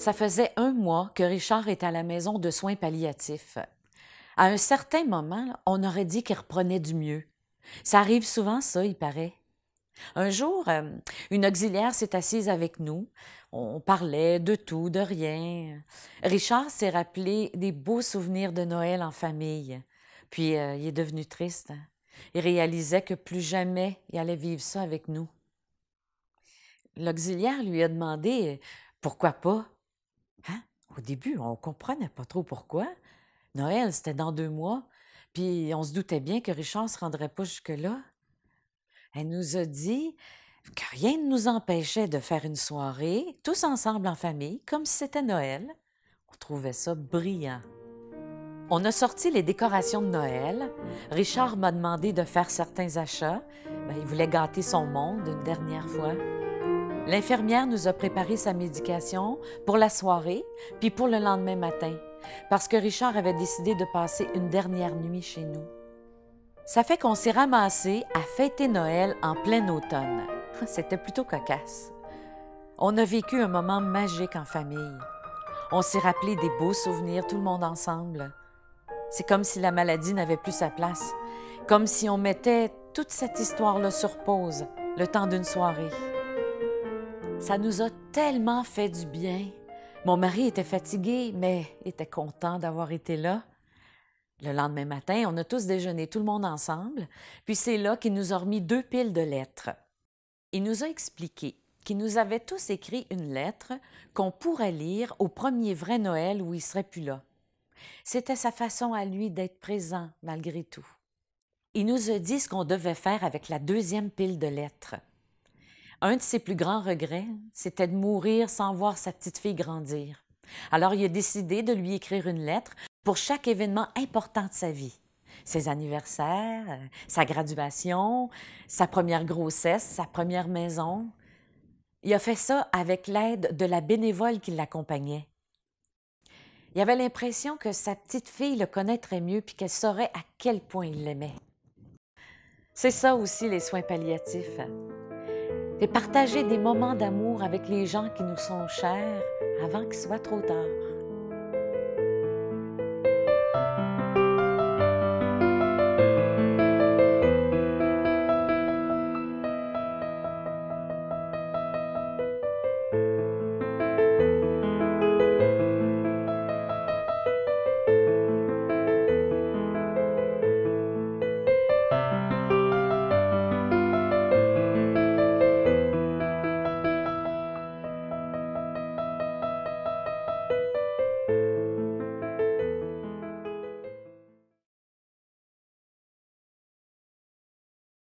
Ça faisait 1 mois que Richard était à la maison de soins palliatifs. À un certain moment, on aurait dit qu'il reprenait du mieux. Ça arrive souvent, ça, il paraît. Un jour, une auxiliaire s'est assise avec nous. On parlait de tout, de rien. Richard s'est rappelé des beaux souvenirs de Noël en famille. Puis, il est devenu triste. Il réalisait que plus jamais il allait vivre ça avec nous. L'auxiliaire lui a demandé pourquoi pas. Hein? Au début, on comprenait pas trop pourquoi. Noël, c'était dans 2 mois, puis on se doutait bien que Richard se rendrait pas jusque-là. Elle nous a dit que rien ne nous empêchait de faire une soirée, tous ensemble en famille, comme si c'était Noël. On trouvait ça brillant. On a sorti les décorations de Noël. Richard m'a demandé de faire certains achats. Il voulait gâter son monde une dernière fois. L'infirmière nous a préparé sa médication pour la soirée, puis pour le lendemain matin, parce que Richard avait décidé de passer une dernière nuit chez nous. Ça fait qu'on s'est ramassés à fêter Noël en plein automne. C'était plutôt cocasse. On a vécu un moment magique en famille. On s'est rappelé des beaux souvenirs, tout le monde ensemble. C'est comme si la maladie n'avait plus sa place, comme si on mettait toute cette histoire-là sur pause, le temps d'une soirée. Ça nous a tellement fait du bien. Mon mari était fatigué, mais était content d'avoir été là. Le lendemain matin, on a tous déjeuné, tout le monde ensemble, puis c'est là qu'il nous a remis 2 piles de lettres. Il nous a expliqué qu'il nous avait tous écrit une lettre qu'on pourrait lire au premier vrai Noël où il serait plus là. C'était sa façon à lui d'être présent malgré tout. Il nous a dit ce qu'on devait faire avec la 2e pile de lettres. Un de ses plus grands regrets, c'était de mourir sans voir sa petite fille grandir. Alors il a décidé de lui écrire une lettre pour chaque événement important de sa vie. Ses anniversaires, sa graduation, sa première grossesse, sa première maison. Il a fait ça avec l'aide de la bénévole qui l'accompagnait. Il avait l'impression que sa petite fille le connaîtrait mieux puis qu'elle saurait à quel point il l'aimait. C'est ça aussi les soins palliatifs. C'est partager des moments d'amour avec les gens qui nous sont chers avant qu'il soit trop tard.